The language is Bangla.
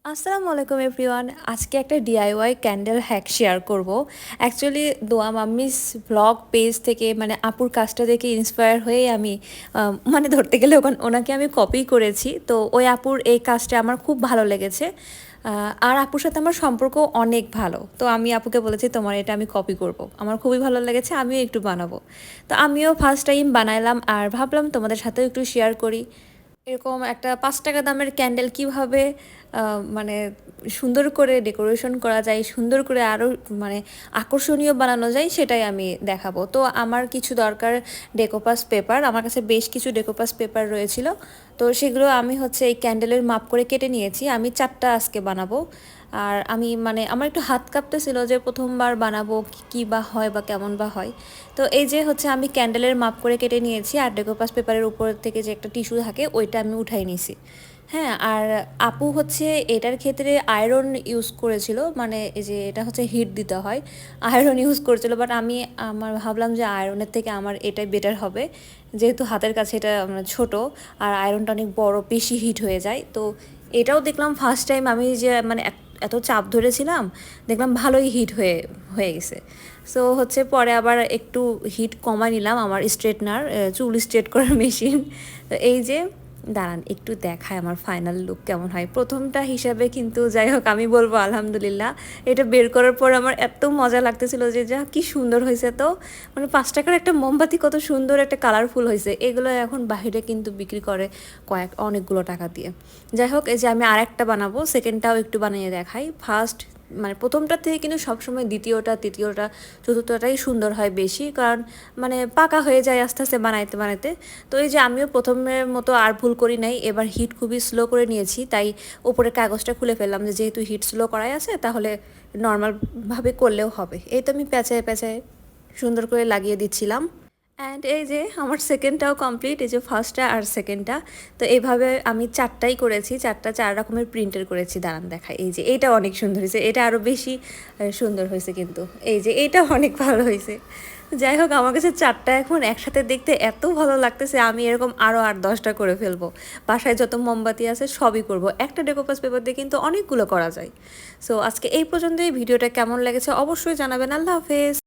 আসসালামু আলাইকুম এভরিওয়ান। আজকে একটা ডিআইওয়াই ক্যান্ডেল হ্যাক শেয়ার করব। অ্যাকচুয়ালি দোয়া মাম্মিস ব্লগ পেজ থেকে মানে আপুর কাজটা দেখে ইন্সপায়ার হয়েই আমি মানে ধরতে গেলে ওনাকে আমি কপি করেছি। তো ওই আপুর এই কাজটা আমার খুব ভালো লেগেছে। আর আপুর সাথে আমার সম্পর্ক অনেক ভালো। তো আমি আপুকে বলেছি তোমার এটা আমি কপি করব, আমার খুবই ভালো লেগেছে, আমিও একটু বানাবো। তো আমিও ফার্স্ট টাইম বানাইলাম আর ভাবলাম তোমাদের সাথেও একটু শেয়ার করি। এরকম একটা ৫ টাকা দামের ক্যান্ডেল কিভাবে মানে সুন্দর করে ডেকোরেশন করা যায়, সুন্দর করে আরও মানে আকর্ষণীয় বানানো যায়, সেটাই আমি দেখাবো। তো আমার কিছু দরকার ডেকোপাস পেপার, আমার কাছে বেশ কিছু ডেকোপাস পেপার রয়েছিল। তো সেগুলো আমি হচ্ছে এই ক্যান্ডেলের মাপ করে কেটে নিয়েছি। আমি 4টা আজকে বানাবো। আর আমি মানে আমার একটু হাত কাঁপতেছিল যে প্রথমবার বানাবো কী বা হয় বা কেমন বা হয়। তো এই যে হচ্ছে আমি ক্যান্ডেলের মাপ করে কেটে নিয়েছি, আর ডেকোপাস পেপারের উপর থেকে যে একটা টিস্যু থাকে ওইটা আমি উঠাই নিয়েছি। হ্যাঁ, আর আপু হচ্ছে এটার ক্ষেত্রে আয়রন ইউজ করেছিল, মানে এই যে এটা হচ্ছে হিট দিতে হয়, আয়রন ইউজ করেছিল। বাট আমি ভাবলাম যে আয়রনের থেকে আমার এটাই বেটার হবে, যেহেতু হাতের কাছে এটা ছোট আর আয়রনটা অনেক বড়, বেশি হিট হয়ে যায়। তো এটাও দেখলাম ফার্স্ট টাইম আমি যে মানে এত চাপ ধরেছিলাম, দেখলাম ভালোই হিট হয়ে হয়ে গেছে। সো হচ্ছে পরে আবার একটু হিট কমাই নিলাম আমার স্ট্রেটনার, চুল স্ট্রেট করার মেশিন। তো এই যে দাঁড়ান একটু দেখায় আমার ফাইনাল লুক কেমন হয় প্রথমটা হিসাবে। কিন্তু যাই হোক আমি বলবো আলহামদুলিল্লাহ। এটা বের করার পর আমার এত মজা লাগতেছিল যে যা কি সুন্দর হয়েছে। তো মানে ৫ টাকার একটা মোমবাতি কত সুন্দর একটা কালারফুল হয়েছে, এগুলো এখন বাইরে কিন্তু বিক্রি করে অনেকগুলো টাকা দিয়ে। যাই হোক, এই যে আমি আরেকটা বানাবো, সেকেন্ডটাও একটু বানিয়ে দেখাই। ফার্স্ট মানে প্রথমটার থেকে কিন্তু সবসময় দ্বিতীয়টা, তৃতীয়টা, চতুর্থটাই সুন্দর হয় বেশি, কারণ মানে পাকা হয়ে যায় আস্তে আস্তে বানাইতে বানাইতে। তো এই যে আমিও প্রথমের মতো আর ভুল করি নাই, এবার হিট খুবই স্লো করে নিয়েছি, তাই উপরের কাগজটা খুলে ফেললাম যে যেহেতু হিট স্লো করাই আছে তাহলে নর্মালভাবে করলেও হবে। এই তো আমি পেঁচায় পেঁচায় সুন্দর করে লাগিয়ে দিচ্ছিলাম। অ্যান্ড এই যে আমার সেকেন্ডটাও কমপ্লিট, এই যে ফার্স্টটা আর সেকেন্ডটা। তো এইভাবে আমি 4টাই করেছি, 4 রকমের প্রিন্টের করেছি। দাঁড়ান দেখাই, এই যে এইটা অনেক সুন্দর হয়েছে, এটা আরও বেশি সুন্দর হয়েছে। কিন্তু এই যে এইটা অনেক ভালো হয়েছে। যাই হোক, আমার কাছে 4টা এখন একসাথে দেখতে এত ভালো লাগতেছে, আমি এরকম আরও 8-10টা করে ফেলবো। বাসায় যত মোমবাতি আছে সবই করব। একটা ডেকোপাস পেপার দিয়ে কিন্তু অনেকগুলো করা যায়। সো আজকে এই পর্যন্তই। ভিডিওটা কেমন লেগেছে অবশ্যই জানাবেন। আল্লাহ হাফেজ।